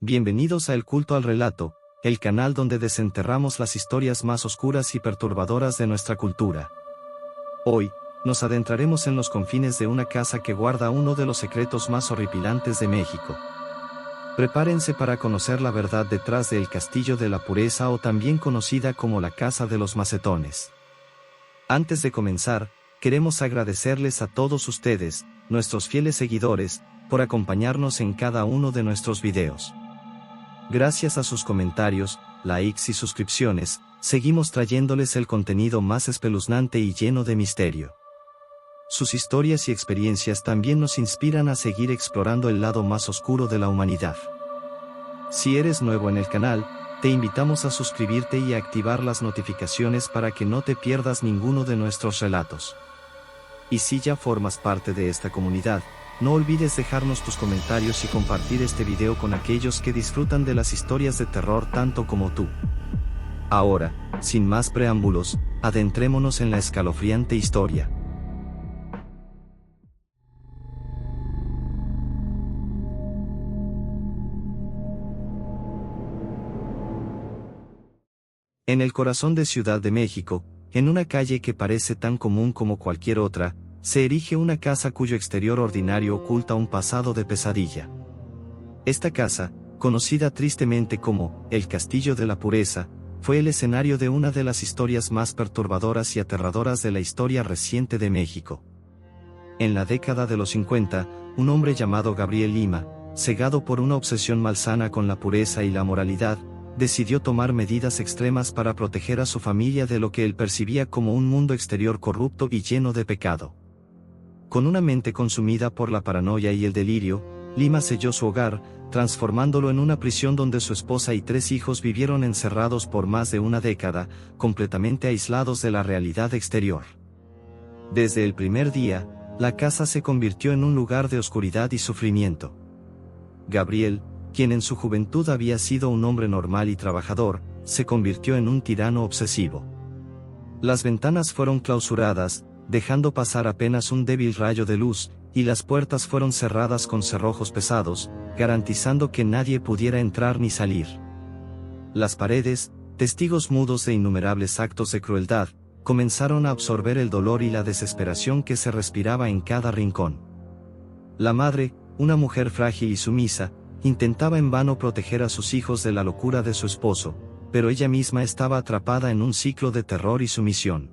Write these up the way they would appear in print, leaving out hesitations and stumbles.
Bienvenidos a El Culto al Relato, el canal donde desenterramos las historias más oscuras y perturbadoras de nuestra cultura. Hoy, nos adentraremos en los confines de una casa que guarda uno de los secretos más horripilantes de México. Prepárense para conocer la verdad detrás del Castillo de la Pureza, o también conocida como la Casa de los Macetones. Antes de comenzar, queremos agradecerles a todos ustedes, nuestros fieles seguidores, por acompañarnos en cada uno de nuestros videos. Gracias a sus comentarios, likes y suscripciones, seguimos trayéndoles el contenido más espeluznante y lleno de misterio. Sus historias y experiencias también nos inspiran a seguir explorando el lado más oscuro de la humanidad. Si eres nuevo en el canal, te invitamos a suscribirte y a activar las notificaciones para que no te pierdas ninguno de nuestros relatos. Y si ya formas parte de esta comunidad, no olvides dejarnos tus comentarios y compartir este video con aquellos que disfrutan de las historias de terror tanto como tú. Ahora, sin más preámbulos, adentrémonos en la escalofriante historia. En el corazón de Ciudad de México, en una calle que parece tan común como cualquier otra, se erige una casa cuyo exterior ordinario oculta un pasado de pesadilla. Esta casa, conocida tristemente como el Castillo de la Pureza, fue el escenario de una de las historias más perturbadoras y aterradoras de la historia reciente de México. En la década de los 50, un hombre llamado Gabriel Lima, cegado por una obsesión malsana con la pureza y la moralidad, decidió tomar medidas extremas para proteger a su familia de lo que él percibía como un mundo exterior corrupto y lleno de pecado. Con una mente consumida por la paranoia y el delirio, Lima selló su hogar, transformándolo en una prisión donde su esposa y 3 hijos vivieron encerrados por más de una década, completamente aislados de la realidad exterior. Desde el primer día, la casa se convirtió en un lugar de oscuridad y sufrimiento. Gabriel, quien en su juventud había sido un hombre normal y trabajador, se convirtió en un tirano obsesivo. Las ventanas fueron clausuradas, dejando pasar apenas un débil rayo de luz, y las puertas fueron cerradas con cerrojos pesados, garantizando que nadie pudiera entrar ni salir. Las paredes, testigos mudos de innumerables actos de crueldad, comenzaron a absorber el dolor y la desesperación que se respiraba en cada rincón. La madre, una mujer frágil y sumisa, intentaba en vano proteger a sus hijos de la locura de su esposo, pero ella misma estaba atrapada en un ciclo de terror y sumisión.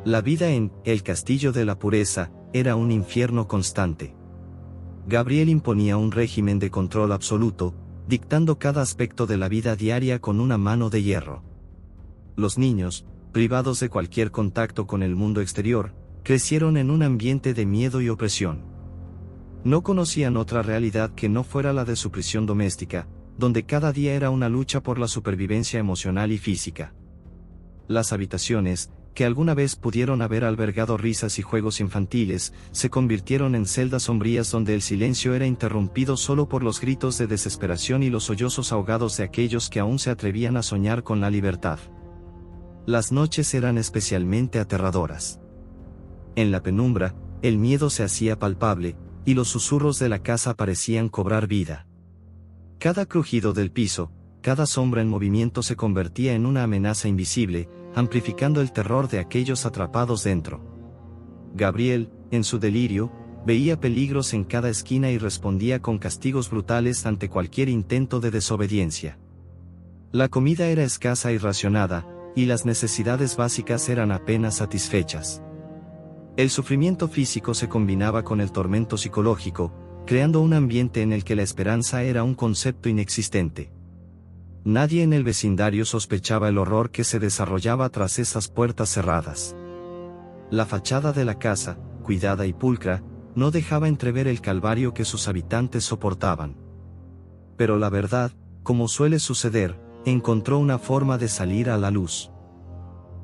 La vida en el Castillo de la Pureza era un infierno constante. Gabriel imponía un régimen de control absoluto, dictando cada aspecto de la vida diaria con una mano de hierro. Los niños, privados de cualquier contacto con el mundo exterior, crecieron en un ambiente de miedo y opresión. No conocían otra realidad que no fuera la de su prisión doméstica, donde cada día era una lucha por la supervivencia emocional y física. Las habitaciones, que alguna vez pudieron haber albergado risas y juegos infantiles, se convirtieron en celdas sombrías donde el silencio era interrumpido solo por los gritos de desesperación y los sollozos ahogados de aquellos que aún se atrevían a soñar con la libertad. Las noches eran especialmente aterradoras. En la penumbra, el miedo se hacía palpable, y los susurros de la casa parecían cobrar vida. Cada crujido del piso, cada sombra en movimiento se convertía en una amenaza invisible, amplificando el terror de aquellos atrapados dentro. Gabriel, en su delirio, veía peligros en cada esquina y respondía con castigos brutales ante cualquier intento de desobediencia. La comida era escasa y racionada, y las necesidades básicas eran apenas satisfechas. El sufrimiento físico se combinaba con el tormento psicológico, creando un ambiente en el que la esperanza era un concepto inexistente. Nadie en el vecindario sospechaba el horror que se desarrollaba tras esas puertas cerradas. La fachada de la casa, cuidada y pulcra, no dejaba entrever el calvario que sus habitantes soportaban. Pero la verdad, como suele suceder, encontró una forma de salir a la luz.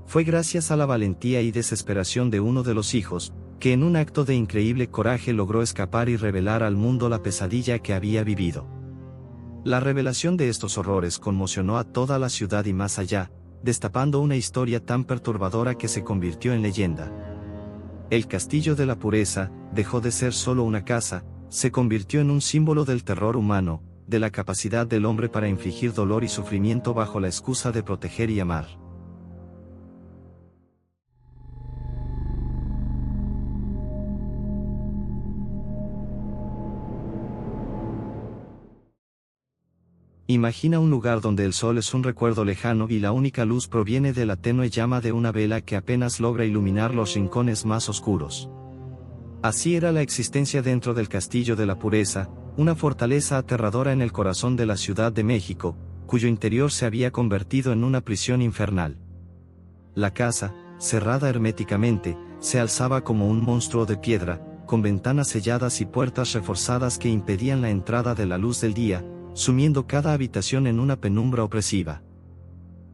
Fue gracias a la valentía y desesperación de uno de los hijos, que en un acto de increíble coraje logró escapar y revelar al mundo la pesadilla que había vivido. La revelación de estos horrores conmocionó a toda la ciudad y más allá, destapando una historia tan perturbadora que se convirtió en leyenda. El Castillo de la Pureza dejó de ser solo una casa, se convirtió en un símbolo del terror humano, de la capacidad del hombre para infligir dolor y sufrimiento bajo la excusa de proteger y amar. Imagina un lugar donde el sol es un recuerdo lejano y la única luz proviene de la tenue llama de una vela que apenas logra iluminar los rincones más oscuros. Así era la existencia dentro del Castillo de la Pureza, una fortaleza aterradora en el corazón de la Ciudad de México, cuyo interior se había convertido en una prisión infernal. La casa, cerrada herméticamente, se alzaba como un monstruo de piedra, con ventanas selladas y puertas reforzadas que impedían la entrada de la luz del día, sumiendo cada habitación en una penumbra opresiva.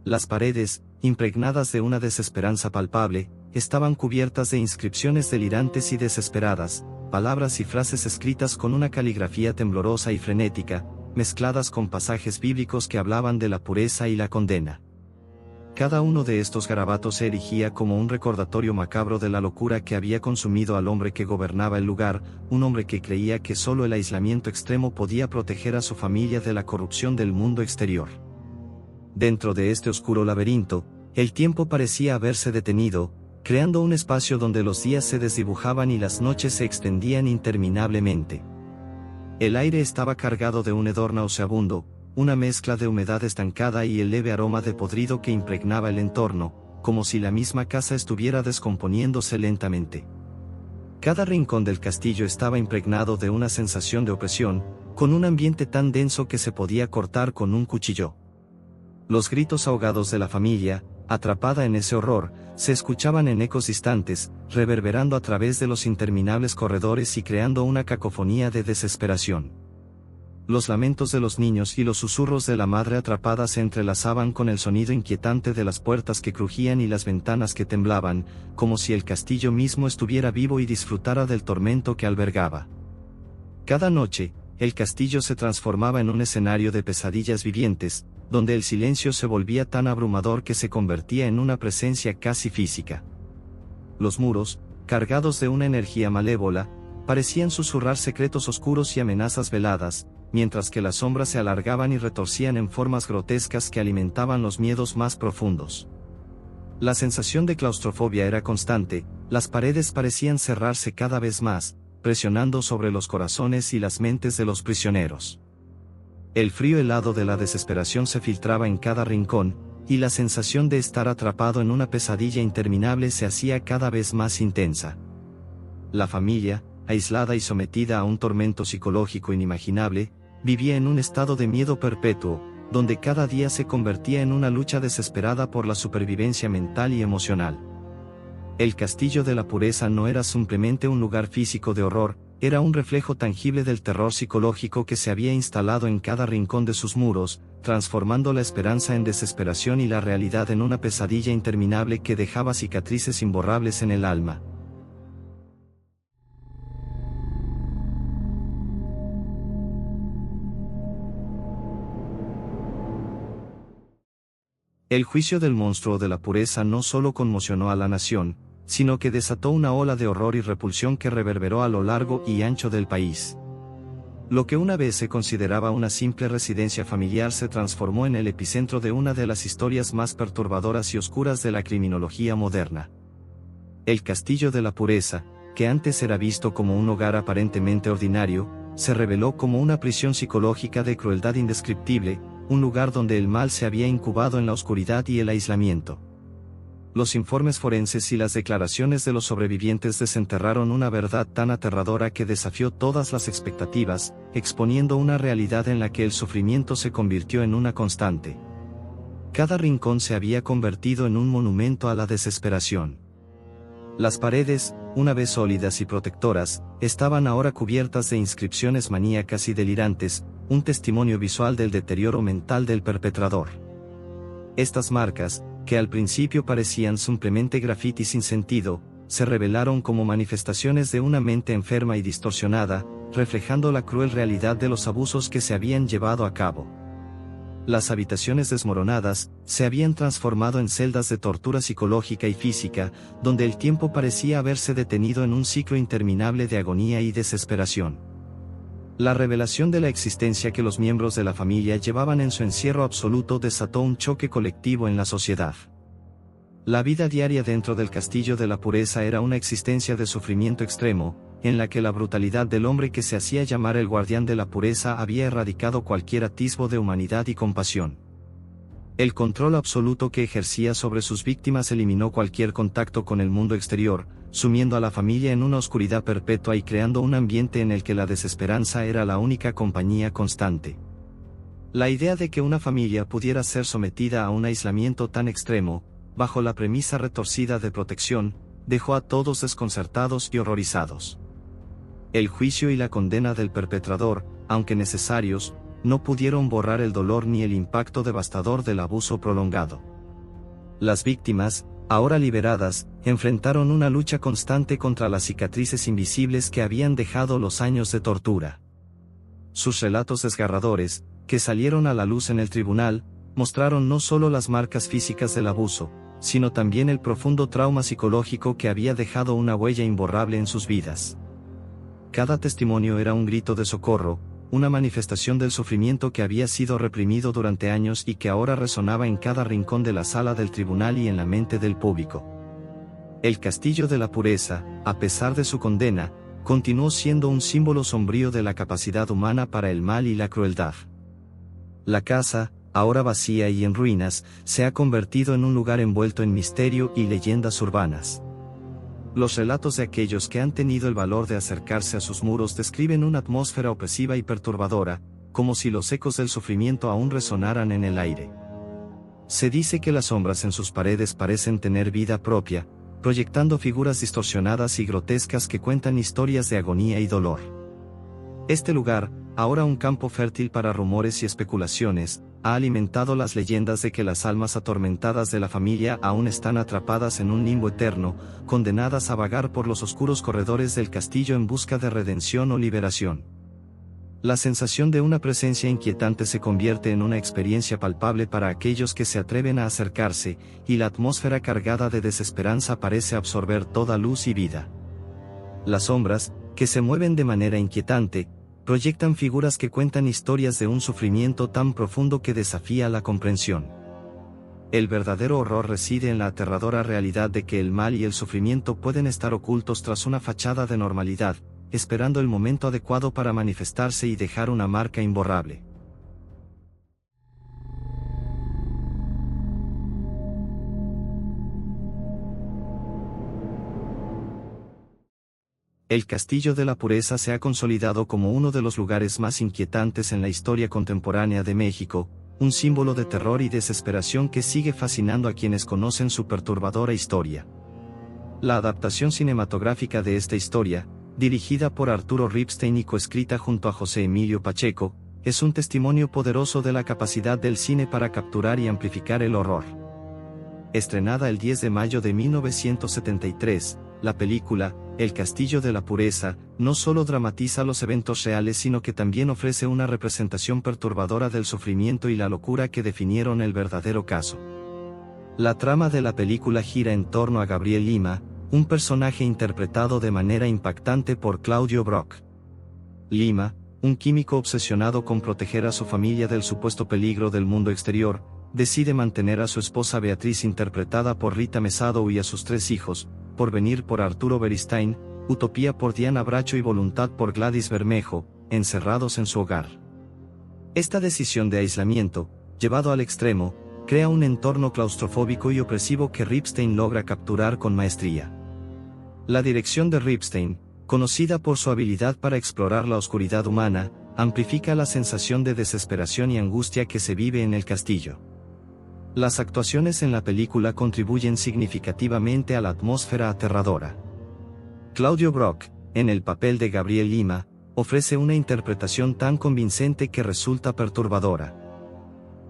Las paredes, impregnadas de una desesperanza palpable, estaban cubiertas de inscripciones delirantes y desesperadas, palabras y frases escritas con una caligrafía temblorosa y frenética, mezcladas con pasajes bíblicos que hablaban de la pureza y la condena. Cada uno de estos garabatos se erigía como un recordatorio macabro de la locura que había consumido al hombre que gobernaba el lugar, un hombre que creía que solo el aislamiento extremo podía proteger a su familia de la corrupción del mundo exterior. Dentro de este oscuro laberinto, el tiempo parecía haberse detenido, creando un espacio donde los días se desdibujaban y las noches se extendían interminablemente. El aire estaba cargado de un hedor nauseabundo, una mezcla de humedad estancada y el leve aroma de podrido que impregnaba el entorno, como si la misma casa estuviera descomponiéndose lentamente. Cada rincón del castillo estaba impregnado de una sensación de opresión, con un ambiente tan denso que se podía cortar con un cuchillo. Los gritos ahogados de la familia, atrapada en ese horror, se escuchaban en ecos distantes, reverberando a través de los interminables corredores y creando una cacofonía de desesperación. Los lamentos de los niños y los susurros de la madre atrapada se entrelazaban con el sonido inquietante de las puertas que crujían y las ventanas que temblaban, como si el castillo mismo estuviera vivo y disfrutara del tormento que albergaba. Cada noche, el castillo se transformaba en un escenario de pesadillas vivientes, donde el silencio se volvía tan abrumador que se convertía en una presencia casi física. Los muros, cargados de una energía malévola, parecían susurrar secretos oscuros y amenazas veladas, mientras que las sombras se alargaban y retorcían en formas grotescas que alimentaban los miedos más profundos. La sensación de claustrofobia era constante, las paredes parecían cerrarse cada vez más, presionando sobre los corazones y las mentes de los prisioneros. El frío helado de la desesperación se filtraba en cada rincón, y la sensación de estar atrapado en una pesadilla interminable se hacía cada vez más intensa. La familia, aislada y sometida a un tormento psicológico inimaginable, vivía en un estado de miedo perpetuo, donde cada día se convertía en una lucha desesperada por la supervivencia mental y emocional. El Castillo de la Pureza no era simplemente un lugar físico de horror, era un reflejo tangible del terror psicológico que se había instalado en cada rincón de sus muros, transformando la esperanza en desesperación y la realidad en una pesadilla interminable que dejaba cicatrices imborrables en el alma. El juicio del monstruo de la pureza no solo conmocionó a la nación, sino que desató una ola de horror y repulsión que reverberó a lo largo y ancho del país. Lo que una vez se consideraba una simple residencia familiar se transformó en el epicentro de una de las historias más perturbadoras y oscuras de la criminología moderna. El Castillo de la Pureza, que antes era visto como un hogar aparentemente ordinario, se reveló como una prisión psicológica de crueldad indescriptible, un lugar donde el mal se había incubado en la oscuridad y el aislamiento. Los informes forenses y las declaraciones de los sobrevivientes desenterraron una verdad tan aterradora que desafió todas las expectativas, exponiendo una realidad en la que el sufrimiento se convirtió en una constante. Cada rincón se había convertido en un monumento a la desesperación. Las paredes, una vez sólidas y protectoras, estaban ahora cubiertas de inscripciones maníacas y delirantes, un testimonio visual del deterioro mental del perpetrador. Estas marcas, que al principio parecían simplemente grafitis sin sentido, se revelaron como manifestaciones de una mente enferma y distorsionada, reflejando la cruel realidad de los abusos que se habían llevado a cabo. Las habitaciones desmoronadas se habían transformado en celdas de tortura psicológica y física, donde el tiempo parecía haberse detenido en un ciclo interminable de agonía y desesperación. La revelación de la existencia que los miembros de la familia llevaban en su encierro absoluto desató un choque colectivo en la sociedad. La vida diaria dentro del castillo de la pureza era una existencia de sufrimiento extremo, en la que la brutalidad del hombre que se hacía llamar el guardián de la pureza había erradicado cualquier atisbo de humanidad y compasión. El control absoluto que ejercía sobre sus víctimas eliminó cualquier contacto con el mundo exterior, sumiendo a la familia en una oscuridad perpetua y creando un ambiente en el que la desesperanza era la única compañía constante. La idea de que una familia pudiera ser sometida a un aislamiento tan extremo, bajo la premisa retorcida de protección, dejó a todos desconcertados y horrorizados. El juicio y la condena del perpetrador, aunque necesarios, no pudieron borrar el dolor ni el impacto devastador del abuso prolongado. Las víctimas, ahora liberadas, enfrentaron una lucha constante contra las cicatrices invisibles que habían dejado los años de tortura. Sus relatos desgarradores, que salieron a la luz en el tribunal, mostraron no solo las marcas físicas del abuso, sino también el profundo trauma psicológico que había dejado una huella imborrable en sus vidas. Cada testimonio era un grito de socorro, una manifestación del sufrimiento que había sido reprimido durante años y que ahora resonaba en cada rincón de la sala del tribunal y en la mente del público. El castillo de la pureza, a pesar de su condena, continuó siendo un símbolo sombrío de la capacidad humana para el mal y la crueldad. La casa, ahora vacía y en ruinas, se ha convertido en un lugar envuelto en misterio y leyendas urbanas. Los relatos de aquellos que han tenido el valor de acercarse a sus muros describen una atmósfera opresiva y perturbadora, como si los ecos del sufrimiento aún resonaran en el aire. Se dice que las sombras en sus paredes parecen tener vida propia, proyectando figuras distorsionadas y grotescas que cuentan historias de agonía y dolor. Este lugar, ahora un campo fértil para rumores y especulaciones, ha alimentado las leyendas de que las almas atormentadas de la familia aún están atrapadas en un limbo eterno, condenadas a vagar por los oscuros corredores del castillo en busca de redención o liberación. La sensación de una presencia inquietante se convierte en una experiencia palpable para aquellos que se atreven a acercarse, y la atmósfera cargada de desesperanza parece absorber toda luz y vida. Las sombras, que se mueven de manera inquietante, proyectan figuras que cuentan historias de un sufrimiento tan profundo que desafía la comprensión. El verdadero horror reside en la aterradora realidad de que el mal y el sufrimiento pueden estar ocultos tras una fachada de normalidad, esperando el momento adecuado para manifestarse y dejar una marca imborrable. El Castillo de la Pureza se ha consolidado como uno de los lugares más inquietantes en la historia contemporánea de México, un símbolo de terror y desesperación que sigue fascinando a quienes conocen su perturbadora historia. La adaptación cinematográfica de esta historia, dirigida por Arturo Ripstein y coescrita junto a José Emilio Pacheco, es un testimonio poderoso de la capacidad del cine para capturar y amplificar el horror. Estrenada el 10 de mayo de 1973, la película, El Castillo de la Pureza, no solo dramatiza los eventos reales sino que también ofrece una representación perturbadora del sufrimiento y la locura que definieron el verdadero caso. La trama de la película gira en torno a Gabriel Lima, un personaje interpretado de manera impactante por Claudio Brock. Lima, un químico obsesionado con proteger a su familia del supuesto peligro del mundo exterior, decide mantener a su esposa Beatriz interpretada por Rita Mesado y a sus 3 hijos, Porvenir por Arturo Beristain, Utopía por Diana Bracho y Voluntad por Gladys Bermejo, encerrados en su hogar. Esta decisión de aislamiento, llevado al extremo, crea un entorno claustrofóbico y opresivo que Ripstein logra capturar con maestría. La dirección de Ripstein, conocida por su habilidad para explorar la oscuridad humana, amplifica la sensación de desesperación y angustia que se vive en el castillo. Las actuaciones en la película contribuyen significativamente a la atmósfera aterradora. Claudio Brock, en el papel de Gabriel Lima, ofrece una interpretación tan convincente que resulta perturbadora.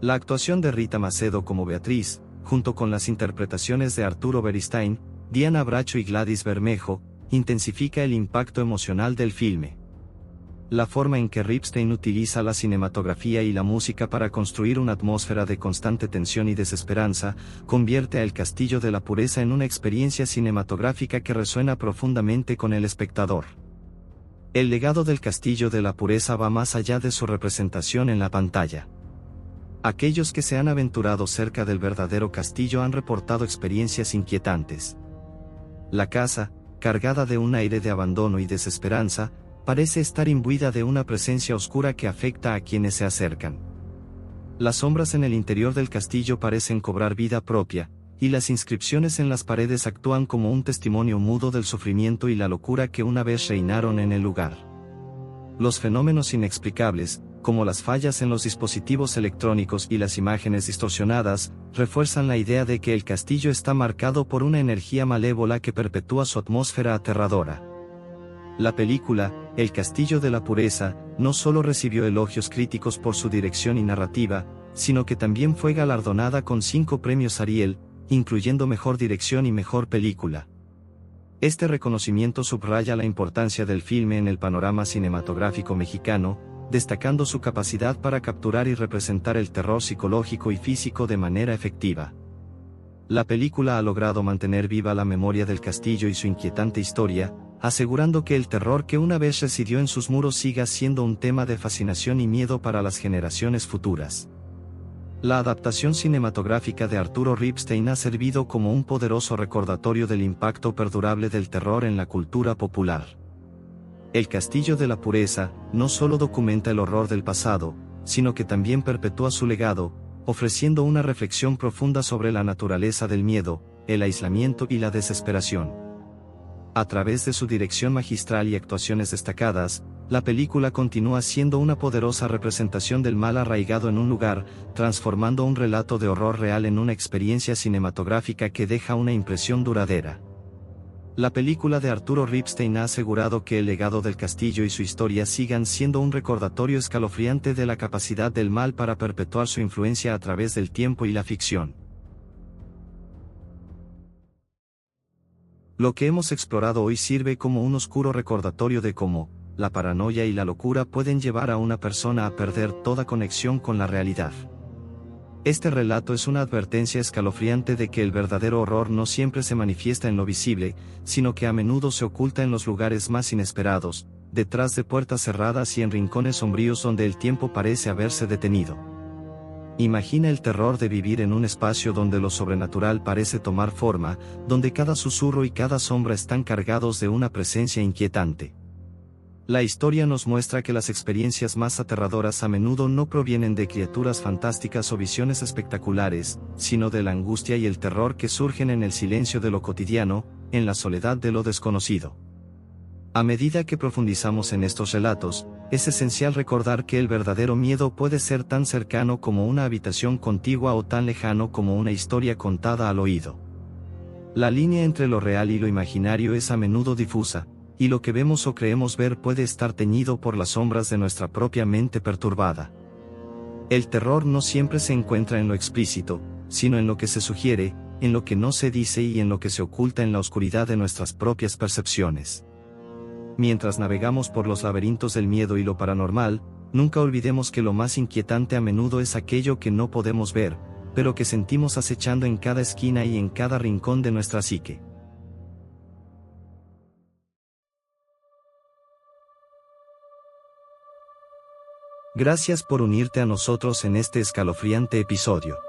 La actuación de Rita Macedo como Beatriz, junto con las interpretaciones de Arturo Beristain, Diana Bracho y Gladys Bermejo, intensifica el impacto emocional del filme. La forma en que Ripstein utiliza la cinematografía y la música para construir una atmósfera de constante tensión y desesperanza, convierte a El Castillo de la Pureza en una experiencia cinematográfica que resuena profundamente con el espectador. El legado del Castillo de la Pureza va más allá de su representación en la pantalla. Aquellos que se han aventurado cerca del verdadero castillo han reportado experiencias inquietantes. La casa, cargada de un aire de abandono y desesperanza, parece estar imbuida de una presencia oscura que afecta a quienes se acercan. Las sombras en el interior del castillo parecen cobrar vida propia, y las inscripciones en las paredes actúan como un testimonio mudo del sufrimiento y la locura que una vez reinaron en el lugar. Los fenómenos inexplicables, como las fallas en los dispositivos electrónicos y las imágenes distorsionadas, refuerzan la idea de que el castillo está marcado por una energía malévola que perpetúa su atmósfera aterradora. La película, El Castillo de la Pureza, no solo recibió elogios críticos por su dirección y narrativa, sino que también fue galardonada con 5 premios Ariel, incluyendo Mejor Dirección y Mejor Película. Este reconocimiento subraya la importancia del filme en el panorama cinematográfico mexicano, destacando su capacidad para capturar y representar el terror psicológico y físico de manera efectiva. La película ha logrado mantener viva la memoria del castillo y su inquietante historia, asegurando que el terror que una vez residió en sus muros siga siendo un tema de fascinación y miedo para las generaciones futuras. La adaptación cinematográfica de Arturo Ripstein ha servido como un poderoso recordatorio del impacto perdurable del terror en la cultura popular. El Castillo de la Pureza no solo documenta el horror del pasado, sino que también perpetúa su legado, ofreciendo una reflexión profunda sobre la naturaleza del miedo, el aislamiento y la desesperación. A través de su dirección magistral y actuaciones destacadas, la película continúa siendo una poderosa representación del mal arraigado en un lugar, transformando un relato de horror real en una experiencia cinematográfica que deja una impresión duradera. La película de Arturo Ripstein ha asegurado que el legado del castillo y su historia sigan siendo un recordatorio escalofriante de la capacidad del mal para perpetuar su influencia a través del tiempo y la ficción. Lo que hemos explorado hoy sirve como un oscuro recordatorio de cómo la paranoia y la locura pueden llevar a una persona a perder toda conexión con la realidad. Este relato es una advertencia escalofriante de que el verdadero horror no siempre se manifiesta en lo visible, sino que a menudo se oculta en los lugares más inesperados, detrás de puertas cerradas y en rincones sombríos donde el tiempo parece haberse detenido. Imagina el terror de vivir en un espacio donde lo sobrenatural parece tomar forma, donde cada susurro y cada sombra están cargados de una presencia inquietante. La historia nos muestra que las experiencias más aterradoras a menudo no provienen de criaturas fantásticas o visiones espectaculares, sino de la angustia y el terror que surgen en el silencio de lo cotidiano, en la soledad de lo desconocido. A medida que profundizamos en estos relatos, es esencial recordar que el verdadero miedo puede ser tan cercano como una habitación contigua o tan lejano como una historia contada al oído. La línea entre lo real y lo imaginario es a menudo difusa, y lo que vemos o creemos ver puede estar teñido por las sombras de nuestra propia mente perturbada. El terror no siempre se encuentra en lo explícito, sino en lo que se sugiere, en lo que no se dice y en lo que se oculta en la oscuridad de nuestras propias percepciones. Mientras navegamos por los laberintos del miedo y lo paranormal, nunca olvidemos que lo más inquietante a menudo es aquello que no podemos ver, pero que sentimos acechando en cada esquina y en cada rincón de nuestra psique. Gracias por unirte a nosotros en este escalofriante episodio.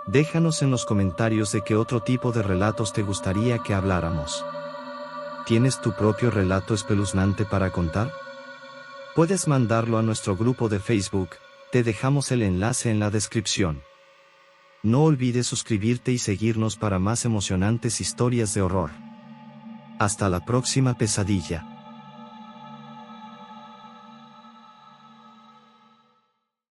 Déjanos en los comentarios de qué otro tipo de relatos te gustaría que habláramos. ¿Tienes tu propio relato espeluznante para contar? Puedes mandarlo a nuestro grupo de Facebook, te dejamos el enlace en la descripción. No olvides suscribirte y seguirnos para más emocionantes historias de horror. Hasta la próxima pesadilla.